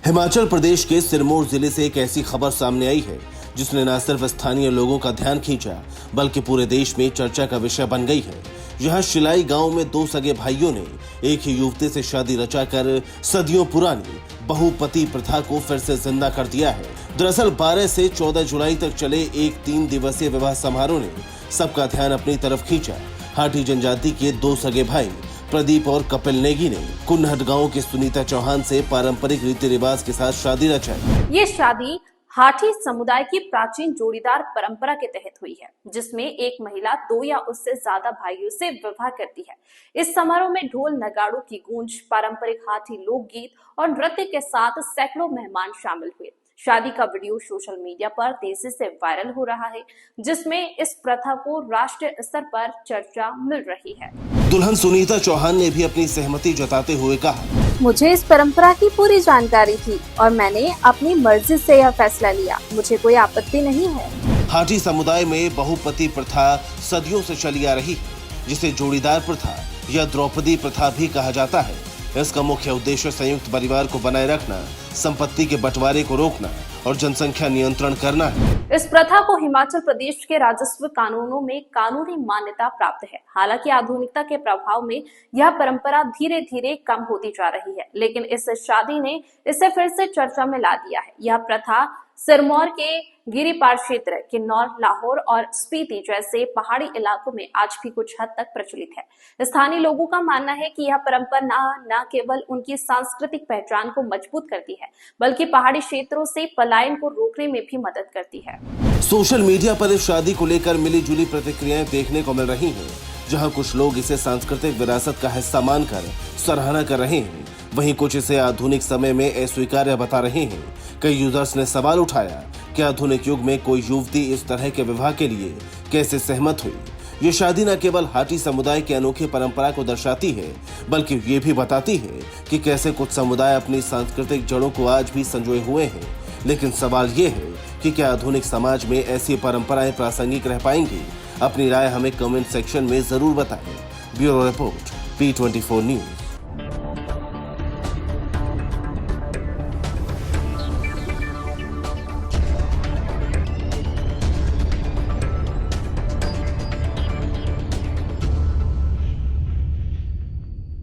हिमाचल प्रदेश के सिरमौर जिले से एक ऐसी खबर सामने आई है जिसने न सिर्फ स्थानीय लोगों का ध्यान खींचा बल्कि पूरे देश में चर्चा का विषय बन गई है। यहाँ शिलाई गांव में दो सगे भाइयों ने एक ही युवती से शादी रचाकर सदियों पुरानी बहुपति प्रथा को फिर से जिंदा कर दिया है। दरअसल 12 से 14 जुलाई तक चले एक 3 दिवसीय विवाह समारोह ने सबका ध्यान अपनी तरफ खींचा। हाटी जनजाति के दो सगे भाई प्रदीप और कपिल नेगी ने कुन्हट गांव के सुनीता चौहान से पारंपरिक रीति रिवाज के साथ शादी रचाई। ये शादी हाटी समुदाय की प्राचीन जोड़ीदार परंपरा के तहत हुई है, जिसमें एक महिला 2 या उससे ज्यादा भाइयों से विवाह करती है। इस समारोह में ढोल नगाड़ों की गूंज, पारंपरिक हाटी लोकगीत और नृत्य के साथ सैकड़ों मेहमान शामिल हुए। शादी का वीडियो सोशल मीडिया पर तेजी से वायरल हो रहा है, जिसमें इस प्रथा को राष्ट्रीय स्तर पर चर्चा मिल रही है। दुल्हन सुनीता चौहान ने भी अपनी सहमति जताते हुए कहा, मुझे इस परंपरा की पूरी जानकारी थी और मैंने अपनी मर्जी से यह फैसला लिया। मुझे कोई आपत्ति नहीं है। हाटी समुदाय में बहुपति प्रथा सदियों से चली आ रही है, जिसे जोड़ीदार प्रथा या द्रौपदी प्रथा भी कहा जाता है। इसका मुख्य उद्देश्य संयुक्त परिवार को बनाए रखना, संपत्ति के बंटवारे को रोकना और जनसंख्या नियंत्रण करना है। इस प्रथा को हिमाचल प्रदेश के राजस्व कानूनों में कानूनी मान्यता प्राप्त है। हालांकि आधुनिकता के प्रभाव में यह परंपरा धीरे धीरे कम होती जा रही है, लेकिन इस शादी ने इसे फिर से चर्चा में ला दिया है। यह प्रथा सिरमौर के गिरिपार क्षेत्र, किन्नौर, लाहौर और स्पीति जैसे पहाड़ी इलाकों में आज भी कुछ हद तक प्रचलित है। स्थानीय लोगों का मानना है कि यह परंपरा न केवल उनकी सांस्कृतिक पहचान को मजबूत करती है, बल्कि पहाड़ी क्षेत्रों से पलायन को रोकने में भी मदद करती है। सोशल मीडिया पर इस शादी को लेकर मिली जुली प्रतिक्रियाएं देखने को मिल रही हैं, जहां कुछ लोग इसे सांस्कृतिक विरासत का हिस्सा मानकर सराहना कर रहे हैं, वहीं कुछ इसे आधुनिक समय में अस्वीकार्य बता रहे हैं। कई यूजर्स ने सवाल उठाया कि आधुनिक युग में कोई युवती इस तरह के विवाह के लिए कैसे सहमत हुई। ये शादी न केवल हाटी समुदाय की अनोखी परंपरा को दर्शाती है, बल्कि ये भी बताती है कि कैसे कुछ समुदाय अपनी सांस्कृतिक जड़ों को आज भी संजोए हुए हैं। लेकिन सवाल ये है कि क्या आधुनिक समाज में ऐसी परंपराएं प्रासंगिक रह पाएंगी? अपनी राय हमें कमेंट सेक्शन में जरूर बताएं। Bureau report P24 news.